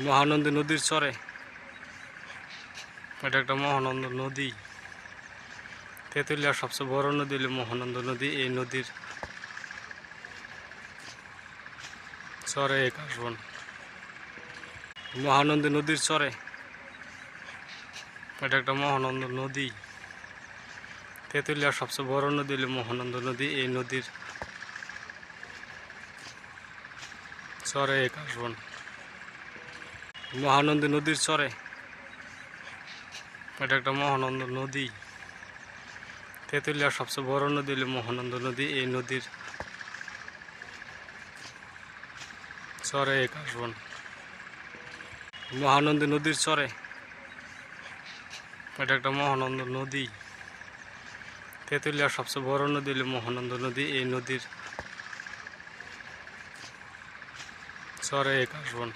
মহানন্দী নদীর চরে, এটা একটা মহানন্দ নদী। তেঁতুলিয়ার সবচেয়ে বড় নদী হলো মহানন্দ নদী। এই নদীর চরে এই কাশবন। মহানন্দী নদীর চরে, এটা একটা মহানন্দ নদী। তেঁতুলিয়ার সবচেয়ে বড় নদী হলো মহানন্দ নদী। এই নদীর চরে এই কাশবন। মহানন্দী নদীর চরে, এটা একটা মহানন্দ নদী। তেঁতুলিয়ার সবচেয়ে বড় নদী হলো মহানন্দ নদী। এই নদীর চরে এই কাশবন। মহানন্দী নদীর চরে, এটা একটা মহানন্দ নদী। তেঁতুলিয়ার সবচেয়ে বড় নদী হলো মহানন্দ নদী। এই নদীর চরে এই কাশবন।